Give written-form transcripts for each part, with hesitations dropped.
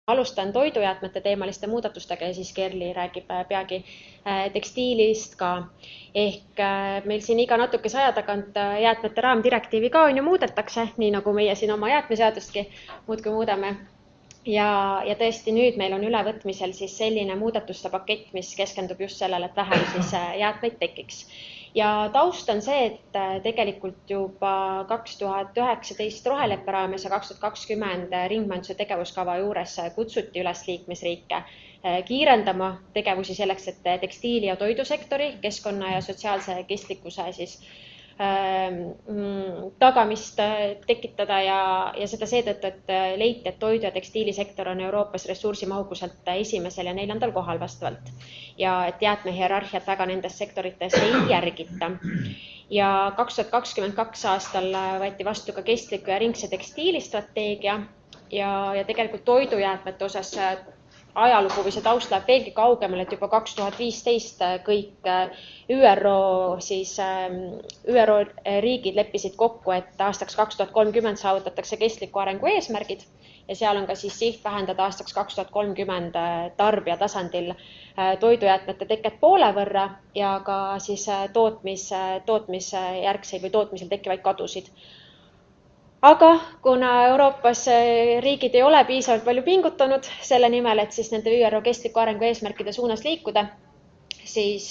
Alustan toidujäätmete teemaliste muudatustega ja siis Kerli räägib peagi tekstiilist ka. Ehk meil siin iga natukese aja tagant jäätmete raamdirektiivi ka on ju muudetakse, nii nagu meie siin oma jäätmeseadustki muudkui muudame. Ja tõesti nüüd meil on ülevõtmisel siis selline muudatuste pakett, mis keskendub just sellele, et vähem siis jäätmeid tekiks. Ja taust on see, et tegelikult juba 2019 roheleppe raames ja 2020 ringmajanduse tegevuskava juures kutsuti üles liikmesriike kiirendama tegevusi selleks, et tekstiili- ja toidusektori keskkonna ja sotsiaalse kestlikkuse siis tagamist tekitada ja seda seetõttu, et leiti, et toidu- ja tekstiilisektor on Euroopas ressursimahukuselt esimesel ja 4. kohal vastavalt ja et jäätmehierarhiat väga nendes sektorites ei järgita. Ja 2022 aastal võeti vastu ka kestliku ja ringse tekstiilistrateegia ja tegelikult toidujäätmete osas ajalugu või see taust läheb veelgi kaugemale, et juba 2015 kõik ÜRO riigid leppisid kokku, et aastaks 2030 saavutatakse kestliku arengu eesmärgid ja seal on ka siis siht vähendada aastaks 2030 tarbija tasandil toidujäätmete teket poole võrra ja ka siis tootmisjärgseid või tootmisel tekkivaid kadusid. Aga kuna Euroopas riigid ei ole piisavalt palju pingutanud selle nimel, et siis nende ÜRO kestliku arengu eesmärkide suunas liikuda, siis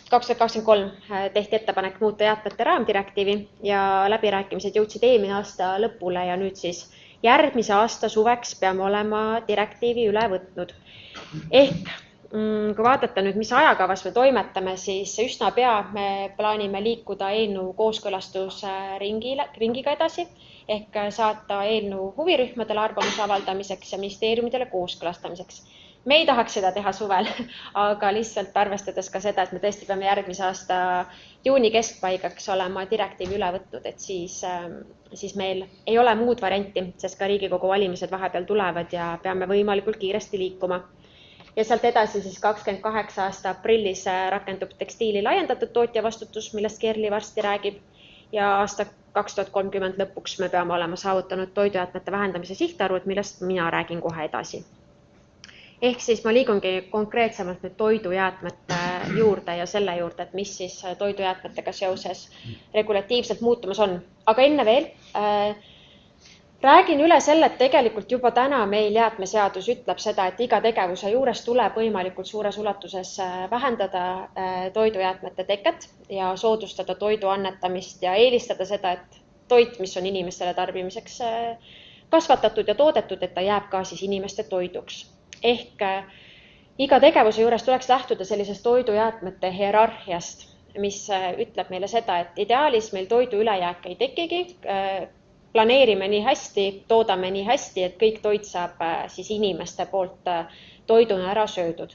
2023 tehti ettepanek muuta jäätmete raamdirektiivi ja läbirääkimised jõudsid eelmine aasta lõpule ja nüüd siis järgmise aasta suveks peame olema direktiivi üle võtnud. Ehk kui vaadata nüüd, mis ajakavas me toimetame, siis üsna pea me plaanime liikuda eelnõu kooskõlastusringiga edasi ehk saata eelnõu huvirühmadele arvamuse avaldamiseks ja ministeeriumidele kooskõlastamiseks. Me ei tahaks seda teha suvel, aga lihtsalt arvestades ka seda, et me tõesti peame järgmise aasta juuni keskpaigaks olema direktiivi üle võtnud, et siis meil ei ole muud varianti, sest ka Riigikogu valimised vahepeal tulevad ja peame võimalikult kiiresti liikuma. Ja sealt edasi siis 28 aasta aprillis rakendub tekstiili laiendatud tootja vastutus, millest Kerli varsti räägib ja aasta 2030 lõpuks me peame olema saavutanud toidujäätmete vähendamise sihtarvud, millest mina räägin kohe edasi. Ehk siis ma liigungi konkreetsemalt nüüd toidujäätmete juurde ja selle juurde, et mis siis toidujäätmetega seoses regulatiivselt muutumas on. Aga enne veel räägin üle selle, et tegelikult juba täna meil jäätmeseadus ütleb seda, et iga tegevuse juures tuleb võimalikult suures ulatuses vähendada toidujäätmete teket ja soodustada toidu annetamist ja eelistada seda, et toit, mis on inimestele tarbimiseks kasvatatud ja toodetud, et ta jääb ka siis inimeste toiduks. Ehk iga tegevuse juures tuleks lähtuda sellisest toidujäätmete hierarhiast, mis ütleb meile seda, et ideaalis meil toidu ülejääk ei tekigi, planeerime nii hästi, toodame nii hästi, et kõik toit saab siis inimeste poolt toiduna ära söödud.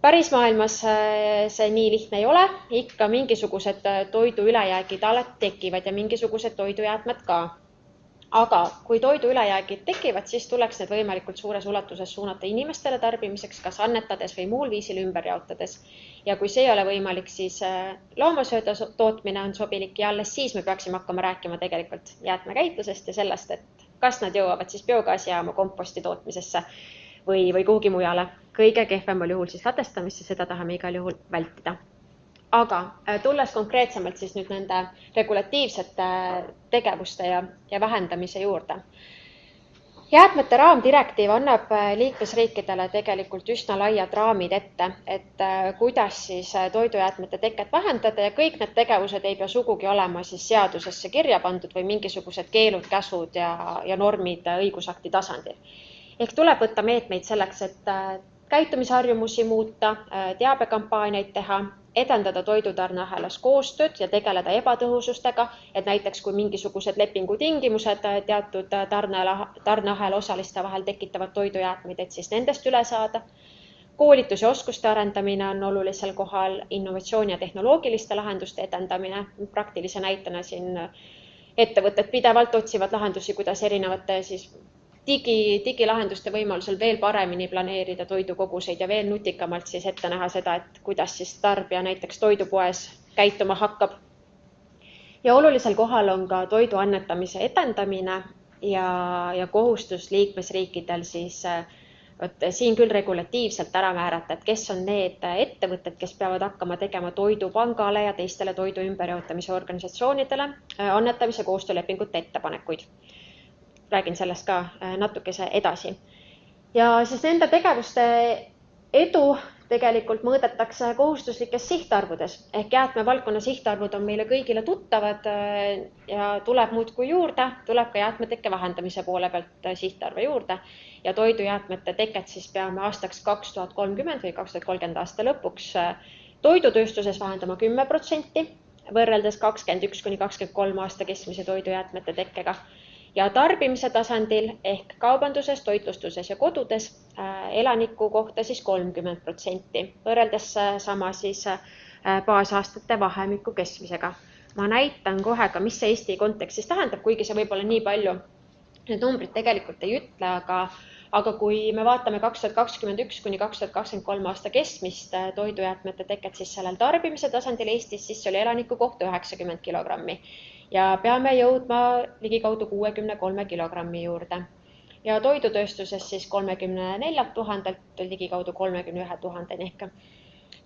Päris maailmas see nii lihtne ei ole, ikka mingisugused toidu ülejäägid alati tekivad ja mingisugused toidujäätmed ka. Aga kui toidu ülejäägid tekivad, siis tuleks need võimalikult suures ulatuses suunata inimestele tarbimiseks, kas annetades või muul viisil ümber jaotades. Ja kui see ei ole võimalik, siis loomasööda tootmine on sobilik ja alles siis me peaksime hakkama rääkima tegelikult jäätmekäitlusest ja sellest, et kas nad jõuavad siis biogaasijaama komposti tootmisesse või kuhugi mujale. Kõige kehvemal juhul siis ladestamisse, seda tahame igal juhul vältida. Aga tulles konkreetsemalt siis nüüd nende regulatiivsete tegevuste ja vähendamise juurde. Jäätmete raamdirektiiv annab liikmesriikidele tegelikult üsna laiad raamid ette, et kuidas siis toidujäätmete teket vähendada ja kõik need tegevused ei pea sugugi olema siis seadusesse kirja pandud või mingisugused keelud, käsud ja normid õigusakti tasandil. Ehk tuleb võtta meetmeid selleks, et käitumisharjumusi muuta, teabekampaaniaid teha, edendada toidutarneahelas koostööd ja tegeleda ebatõhusustega, et näiteks kui mingisugused lepingutingimused teatud tarneahela osaliste vahel tekitavad toidujäätmeid, et siis nendest üle saada. Koolitus ja oskuste arendamine on olulisel kohal, innovatsiooni ja tehnoloogiliste lahenduste edendamine, praktilise näitena siin ettevõtted pidevalt otsivad lahendusi, kuidas erinevate siis digilahenduste võimalusel veel paremini planeerida toidukoguseid ja veel nutikamalt siis ette näha seda, et kuidas siis tarbija näiteks toidupoes käituma hakkab. Ja olulisel kohal on ka toidu annetamise edendamine ja kohustus liikmesriikidel siis siin küll regulatiivselt ära määrata, et kes on need ettevõtted, kes peavad hakkama tegema Toidupangale ja teistele toidu ümberjaotamise organisatsioonidele annetamise koostöölepingute ettepanekuid. Räägin sellest ka natukese edasi. Ja siis nende tegevuste edu tegelikult mõõdetakse kohustuslikes sihtarvudes. Ehk jäätmevaldkonna sihtarvud on meile kõigile tuttavad ja tuleb muudkui juurde, tuleb ka jäätmetekke vähendamise poole pealt sihtarve juurde. Ja toidujäätmete teket siis peame aastaks 2030 või 2030 aasta lõpuks toidutööstuses vähendama 10% võrreldes 21–23 aasta keskmise toidujäätmete tekkega. Ja tarbimise tasandil ehk kaubanduses, toitlustuses ja kodudes elaniku kohta siis 30% võrreldes sama siis baasaastate vahemiku keskmisega. Ma näitan kohe ka, mis see Eesti kontekstis tähendab, kuigi see võib-olla nii palju need numbrid tegelikult ei ütle, aga kui me vaatame 2021–2023 aasta keskmist toidujäätmete teket, siis sellel tarbimise tasandil Eestis siis oli elaniku kohta 90 kilogrammi. Ja peame jõudma ligikaudu 63 kilogrammi juurde. Ja toidutööstuses siis 34 000 ligikaudu 31 000 ehk.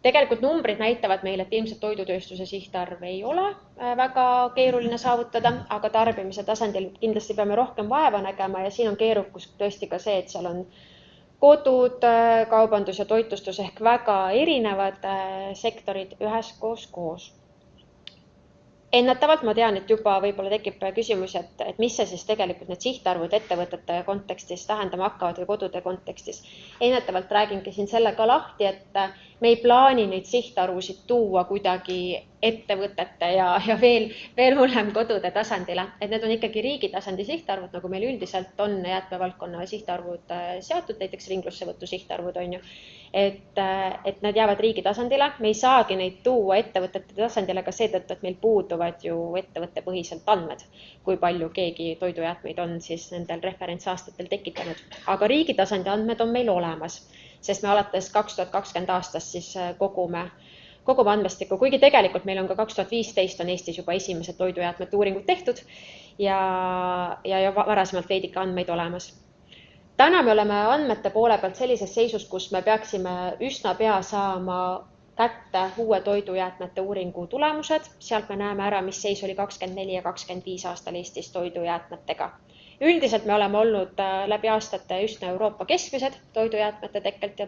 Tegelikult numbrid näitavad meile, et ilmselt toidutööstuse sihtarv ei ole väga keeruline saavutada, aga tarbimise tasandil kindlasti peame rohkem vaeva nägema ja siin on keerukus tõesti ka see, et seal on kodud, kaubandus ja toitlustus ehk väga erinevad sektorid üheskoos koos. Ennetavalt ma tean, et juba võib-olla tekib küsimus, et mis see siis tegelikult need sihtarvud ettevõtete kontekstis tähendama hakkavad või kodude kontekstis. Ennetavalt räägingi siin selle ka lahti, et me ei plaani neid sihtarvusid tuua kuidagi ettevõtete ja veel hullem kodude tasandile. Et need on ikkagi riigi tasandi sihtarvud, nagu meil üldiselt on jäätmevaldkonna sihtarvud seatud, näiteks ringlussevõtu sihtarvud on ju. Et need jäävad riigi tasandile. Me ei saagi neid tuua ettevõtete tasandile ka seetõttu, et meil puuduvad ju ettevõttepõhiselt andmed, kui palju keegi toidujäätmeid on siis nendel referentsaastatel tekitanud. Aga riigi tasandi andmed on meil olemas, sest me alates 2020 aastast siis kogume andmestikku, kuigi tegelikult meil on ka 2015 on Eestis juba esimesed toidujäätmete uuringud tehtud ja varasemalt veidike andmeid olemas. Täna me oleme andmete poole pealt sellises seisus, kus me peaksime üsna pea saama kätte uue toidujäätmete uuringu tulemused. Sealt me näeme ära, mis seis oli 24 ja 25 aastal Eestis toidujäätmetega. Üldiselt me oleme olnud läbi aastate üsna Euroopa keskmised toidujäätmete tekkelt ja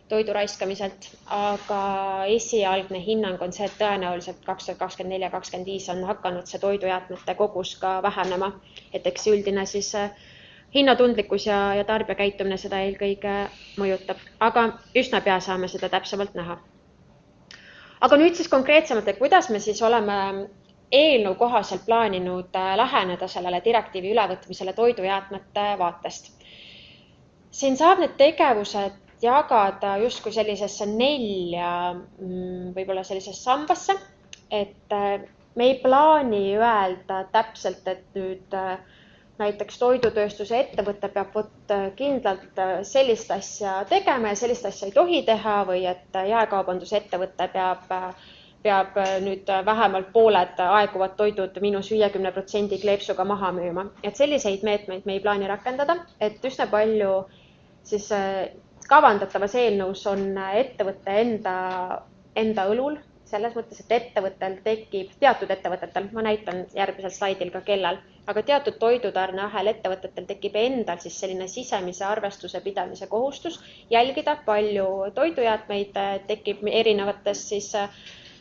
toidu raiskamiselt, aga esialgne hinnang on see, et tõenäoliselt 2024 ja 2025 on hakanud see toidujäätmete kogus ka vähenema. Et eks üldine siis hinnatundlikkus ja tarbijakäitumine seda eelkõige mõjutab, aga üsna pea saame seda täpsemalt näha. Aga nüüd siis konkreetsemalt, et kuidas me siis oleme eelnõu kohaselt plaaninud läheneda sellele direktiivi ülevõtmisele toidujäätmete vaatest. Siin saab need tegevused jagada justkui sellisesse 4 võib-olla sellisesse sambasse, et me ei plaani öelda täpselt, et nüüd näiteks toidutööstuse ettevõte peab kindlalt sellist asja tegema ja sellist asja ei tohi teha või et jaekaubanduse ettevõte peab nüüd vähemalt pooled aeguvad toidud -50% kleepsuga maha müüma. Et selliseid meetmeid me ei plaani rakendada, et üsna palju siis kavandatavas eelnõus on ettevõtte enda õlul. Selles mõttes, et ettevõttel tekib, teatud ettevõtetel, ma näitan järgmisel slaidil ka kellel, aga teatud toidutarneahel ettevõtetel tekib endal siis selline sisemise arvestuse pidamise kohustus jälgida, palju toidujäätmeid tekib erinevates siis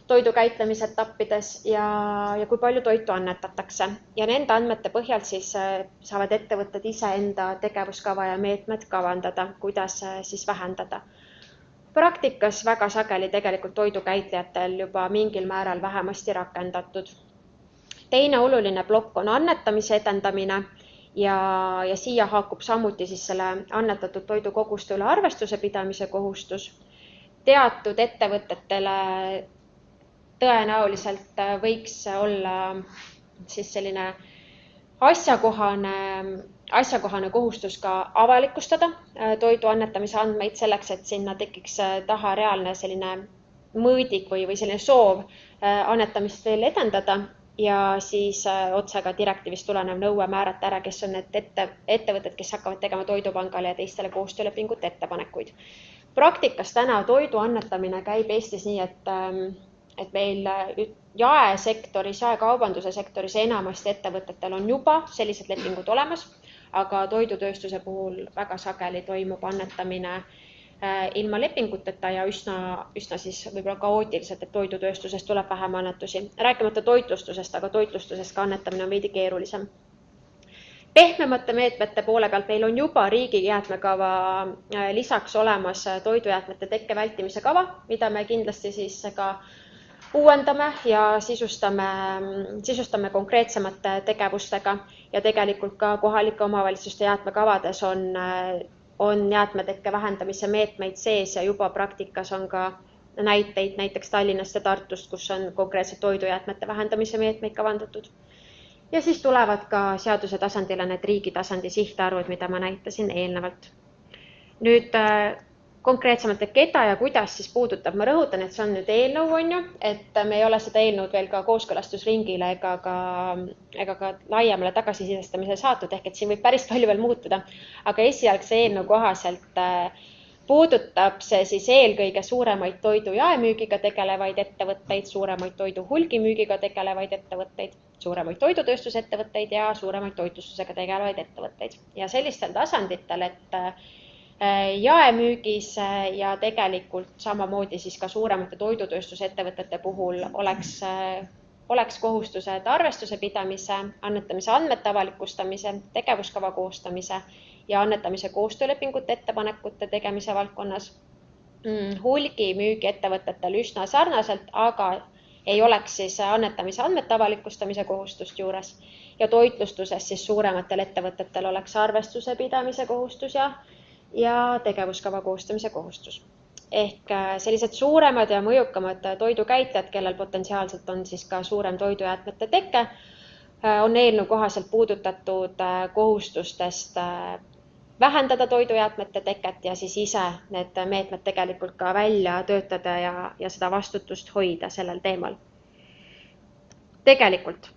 toidukäitlemise etappides ja kui palju toitu annetatakse. Ja nende andmete põhjal siis saavad ettevõtted ise enda tegevuskava ja meetmed kavandada, kuidas siis vähendada. Praktikas väga sageli tegelikult toidukäitlejatel juba mingil määral vähemasti rakendatud. Teine oluline plokk on annetamise edendamine ja siia haakub samuti siis selle annetatud toidukoguste üle arvestuse pidamise kohustus. Teatud ettevõtetele tõenäoliselt võiks olla siis selline asjakohane kohustus ka avalikustada toidu annetamise andmeid selleks, et sinna tekiks taha reaalne selline mõõdik või selline soov annetamist veel edendada. ja siis otsega direktiivist tulenev nõue määrata ära, kes on need ettevõtted, kes hakkavad tegema Toidupangale ja teistele koostöölepingute ettepanekuid. Praktikas täna toidu annetamine käib Eestis nii, et meil jaesektoris, jaekaubanduse sektoris enamasti ettevõtetel on juba sellised lepingud olemas, aga toidutööstuse puhul väga sageli toimub annetamine ilma lepinguteta ja üsna siis võib-olla kaootiliselt, et toidutööstusest tuleb vähem annetusi. Rääkimata toitlustusest, aga toitlustusest ka annetamine on veidi keerulisem. Pehmemate meetmete poole pealt meil on juba riigi jäätmekava lisaks olemas toidujäätmete tekke vältimise kava, mida me kindlasti siis ka uuendame ja sisustame konkreetsemate tegevustega ja tegelikult ka kohalike omavalitsuste jäätmekavades on jäätmetekke vähendamise meetmeid sees ja juba praktikas on ka näiteid näiteks Tallinnast ja Tartust, kus on konkreetselt toidujäätmete vähendamise meetmeid kavandatud. Ja siis tulevad ka seaduse tasandile need riigi tasandi sihtarvud, mida ma näitasin eelnevalt. Nüüd konkreetsemalt, et keda ja kuidas siis puudutab. Ma rõhutan, et see on nüüd eelnõu, on ju, et me ei ole seda eelnõud veel ka kooskõlastusringile ega ka laiemale tagasisidestamisele saatnud, ehk et siin võib päris palju veel muutuda. Aga esialgse eelnõu kohaselt puudutab see siis eelkõige suuremaid toidu jaemüügiga tegelevaid ettevõtteid, suuremaid toidu hulgimüügiga tegelevaid ettevõtteid, suuremaid toidutööstusettevõtteid ja suuremaid toitlustusega tegelevaid ettevõtteid. Ja sellistel tasanditel, et jaemüügis ja tegelikult samamoodi siis ka suuremate toidutööstusettevõtete puhul oleks kohustused arvestuse pidamise, annetamise andmete avalikustamise, tegevuskava koostamise ja annetamise koostöölepingute ettepanekute tegemise valdkonnas. Hulgimüügiettevõtetel üsna sarnaselt, aga ei oleks siis annetamise andmete avalikustamise kohustust juures ja toitlustuses siis suurematel ettevõtetel oleks arvestuse pidamise kohustus ja tegevuskava koostamise kohustus. Ehk sellised suuremad ja mõjukamad toidukäitlejad, kellel potentsiaalselt on siis ka suurem toidujäätmete teke, on eelnõu kohaselt puudutatud kohustustest vähendada toidujäätmete teket ja siis ise need meetmed tegelikult ka välja töötada ja seda vastutust hoida sellel teemal. Tegelikult,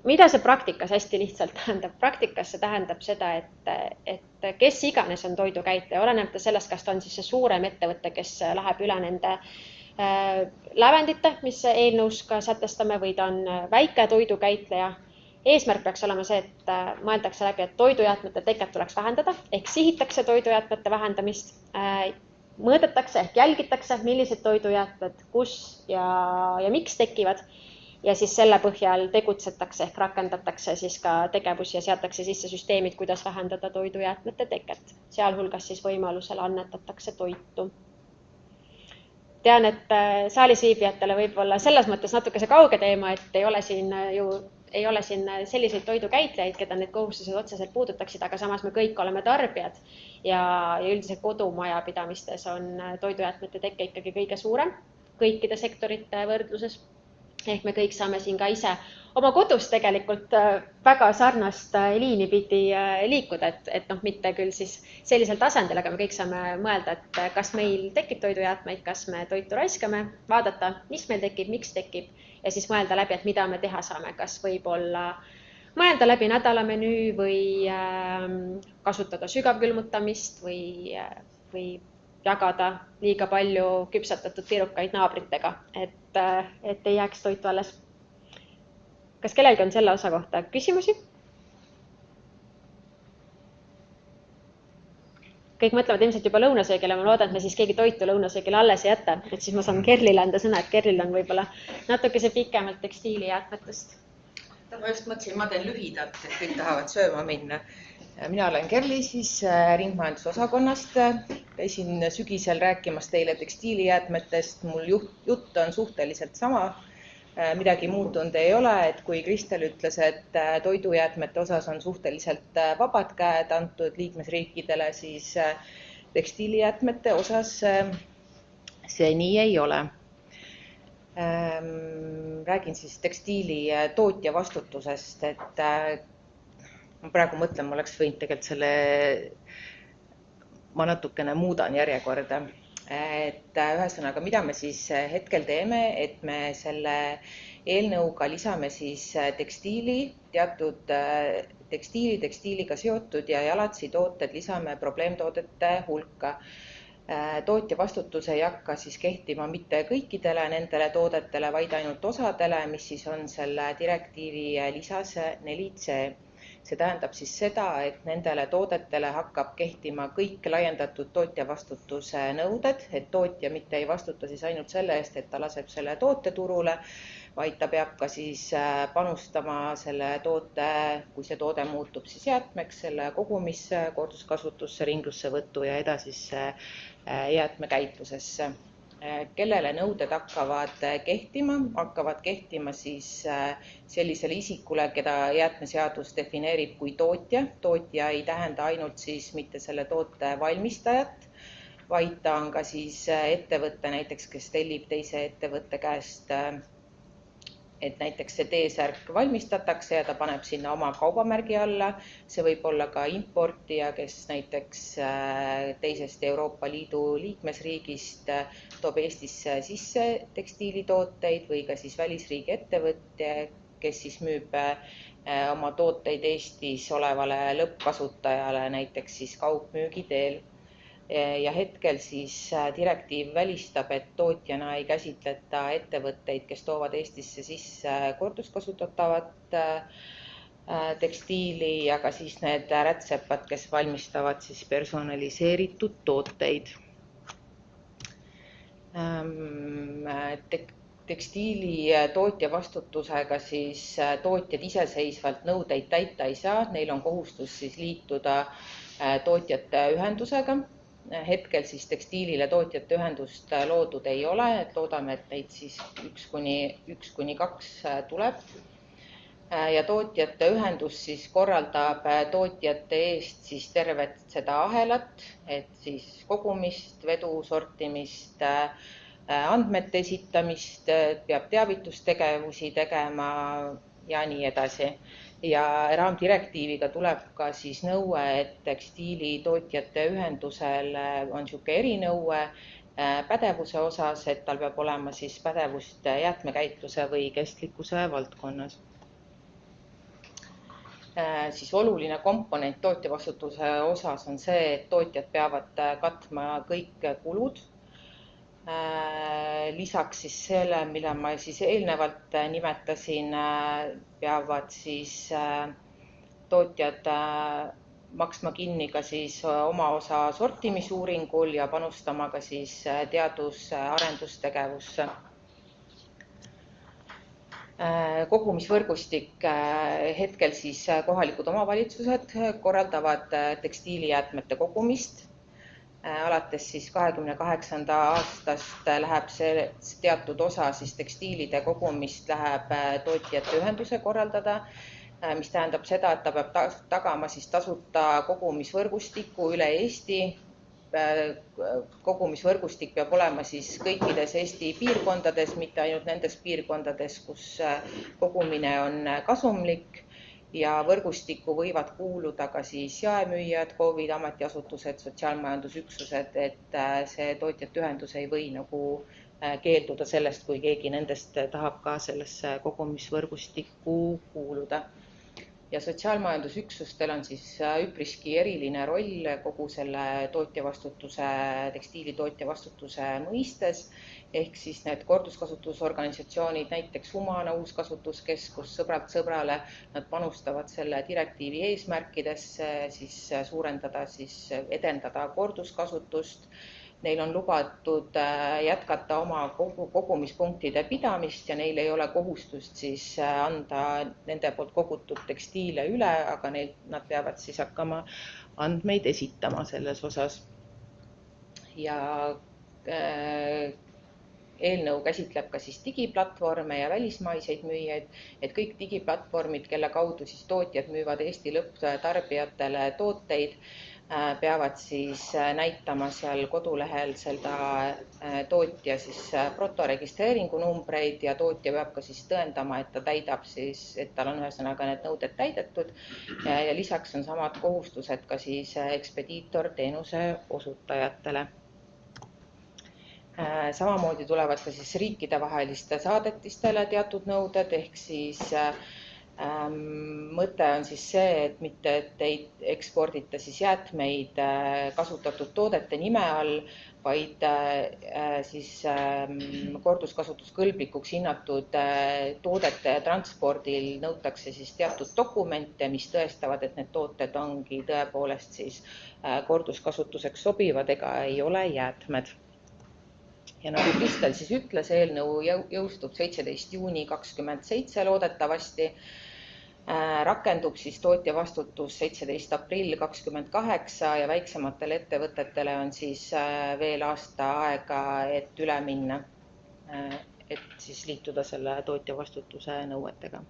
mida see praktikas hästi lihtsalt tähendab? Praktikas see tähendab seda, et kes iganes on toidukäitleja, olenemata sellest, kas ta on siis see suurem ettevõte, kes läheb üle nende lävendite, mis eelnõus ka sätestame, või ta on väike toidukäitleja. Eesmärk peaks olema see, et mõeldakse läbi, et toidujäätmete teket tuleks vähendada, ehk sihitakse toidujäätmete vähendamist, mõõdetakse ehk jälgitakse, millised toidujäätmed, kus ja miks tekivad. Ja siis selle põhjal tegutsetakse ehk rakendatakse siis ka tegevusi ja seatakse sisse süsteemid, kuidas vähendada toidujäätmete teket. Sealhulgas siis võimalusel annetatakse toitu. Tean, et saalis viibijatele võib olla selles mõttes natuke see kauge teema, et ei ole siin selliseid toidukäitlejaid, keda need kohustused otseselt puudutaksid, aga samas me kõik oleme tarbijad ja üldiselt kodumajapidamistes on toidujäätmete tekke ikkagi kõige suurem kõikide sektorite võrdluses. Ehk me kõik saame siin ka ise oma kodus tegelikult väga sarnast liini pidi liikuda, et mitte küll siis sellisel tasandil, aga me kõik saame mõelda, et kas meil tekib toidujäätmeid, kas me toitu raiskame, vaadata, mis meil tekib, miks tekib ja siis mõelda läbi, et mida me teha saame, kas võib-olla mõelda läbi nädalamenüü või kasutada sügavkülmutamist või jagada liiga palju küpsetatud pirukaid naabritega, et ei jääks toitu alles. Kas kellelgi on selle osa kohta küsimusi? Kõik mõtlevad ilmselt juba lõunasöögile, ma loodan, et me siis keegi toitu lõunasöögile alles ei jäta, et siis ma saan Kerlile anda sõna, et Kerlil on võib-olla natukese pikemalt tekstiilijäätmetest. Ma just mõtlesin, ma teen lühidalt, et kõik tahavad sööma minna. Mina olen Kerli siis ringmajandusosakonnast. Käisin sügisel rääkimas teile tekstiilijäätmetest. Mul jutt on suhteliselt sama. Midagi muutunud ei ole, et kui Kristel ütles, et toidujäätmete osas on suhteliselt vabad käed antud liikmesriikidele, siis tekstiilijäätmete osas see nii ei ole. Räägin siis tekstiili tootja vastutusest, et ma praegu mõtlen, ma oleks võinud tegelikult ma natukene muudan järjekorda. Et ühesõnaga, mida me siis hetkel teeme, et me selle Eelnõuga lisame siis tekstiili, teatud tekstiiliga seotud ja jalatsi tooted lisame probleemtoodete hulka. Tootja vastutus ei hakka siis kehtima mitte kõikidele nendele toodetele, vaid ainult osadele, mis siis on selle direktiivi lisas 4C. See tähendab siis seda, et nendele toodetele hakkab kehtima kõik laiendatud tootja vastutuse nõuded, et tootja mitte ei vastuta siis ainult selle eest, et ta laseb selle toote turule, vaid ta peab ka siis panustama selle toote, kui see toode muutub siis jäätmeks, selle kogumisse, korduskasutusse, ringlussevõttu ja edasisse jäätmekäitlusesse. Kellele nõuded hakkavad kehtima siis sellisele isikule, keda jäätmeseadus defineerib kui tootja. Tootja ei tähenda ainult siis mitte selle toote valmistajat, vaid ta on ka siis ettevõtte näiteks, kes tellib teise ettevõtte käest, et näiteks see T-särk valmistatakse ja ta paneb sinna oma kaubamärgi alla. See võib olla ka importija, kes näiteks teisest Euroopa Liidu liikmesriigist toob Eestisse sisse tekstiilitooteid või ka siis välisriigi ettevõtja, kes siis müüb oma tooteid Eestis olevale lõppkasutajale, näiteks siis kaugmüügi teel. Ja hetkel siis direktiiv välistab, et tootjana ei käsitleta ettevõtteid, kes toovad Eestisse sisse korduskasutatavat tekstiili ja ka siis need rätsepad, kes valmistavad siis personaliseeritud tooteid. Tekstiili tootja vastutusega siis tootjad iseseisvalt nõudeid täita ei saa, neil on kohustus siis liituda tootjate ühendusega. Hetkel siis tekstiilile tootjate ühendust loodud ei ole, et loodame, et neid siis 1–2 tuleb. Ja tootjate ühendus siis korraldab tootjate eest siis tervet seda ahelat, et siis kogumist, vedu, sortimist, andmete esitamist, peab teavitustegevusi tegema ja nii edasi. Ja raamdirektiiviga tuleb ka siis nõue, et tekstiilitootjate ühendusel on niisugune erinõue pädevuse osas, et tal peab olema siis pädevust jäätmekäitluse või kestlikkuse valdkonnas. Siis oluline komponent tootjavastutuse osas on see, et tootjad peavad katma kõik kulud. Lisaks siis selle, mille ma siis eelnevalt nimetasin, peavad siis tootjad maksma kinni ka siis oma osa sortimisuuringul ja panustama ka siis teadus-arendustegevusse. Kogumisvõrgustik hetkel siis kohalikud omavalitsused korraldavad tekstiilijäätmete kogumist. Alates siis 2028. aastast läheb see teatud osa siis tekstiilide kogumist läheb tootjate ühenduse korraldada, mis tähendab seda, et ta peab tagama siis tasuta kogumisvõrgustiku üle Eesti. Kogumisvõrgustik peab olema siis kõikides Eesti piirkondades, mitte ainult nendes piirkondades, kus kogumine on kasumlik. Ja võrgustikku võivad kuuluda ka siis jaemüüjad, KOV-id, ametiasutused, sotsiaalmajandusüksused, et see tootjate ühendus ei või nagu keelduda sellest, kui keegi nendest tahab ka sellesse kogumisvõrgustikku kuuluda. Ja sotsiaalmajandusüksustel on siis üpriski eriline roll kogu selle tekstiili tootjavastutuse mõistes, ehk siis need korduskasutusorganisatsioonid, näiteks Humana uuskasutuskeskus, Sõbrad sõbrale, nad panustavad selle direktiivi eesmärkidesse, siis suurendada, siis edendada korduskasutust. Neil on lubatud jätkata oma kogumispunktide pidamist ja neil ei ole kohustust siis anda nende poolt kogutud tekstiile üle, aga nad peavad siis hakkama andmeid esitama selles osas. Ja eelnõu käsitleb ka siis digiplatvorme ja välismaiseid müüjaid, et kõik digiplatvormid, kelle kaudu siis tootjad müüvad Eesti lõpptarbijatele tooteid, peavad siis näitama seal kodulehel seda tootja siis protoregistreeringu numbreid ja tootja peab ka siis tõendama, et ta täidab siis, et tal on ühesõnaga need nõuded täidetud ja lisaks on samad kohustused ka siis ekspediitor teenuse osutajatele. Samamoodi tulevad ka siis riikidevaheliste saadetistele teatud nõuded, ehk siis mõte on siis see, et mitte, et ei ekspordita siis jäätmeid kasutatud toodete nime all, vaid siis korduskasutuskõlblikuks hinnatud toodete transpordil nõutakse siis teatud dokumente, mis tõestavad, et need tooted ongi tõepoolest siis korduskasutuseks sobivad ega ei ole jäätmed. Ja nagu Kristel siis ütles, eelnõu jõustub 17. juuni 2027 loodetavasti. Rakendub siis tootja vastutus 17. aprill 2028 ja väiksematele ettevõtetele on siis veel aasta aega, et üle minna, et siis liituda selle tootja vastutuse nõuetega.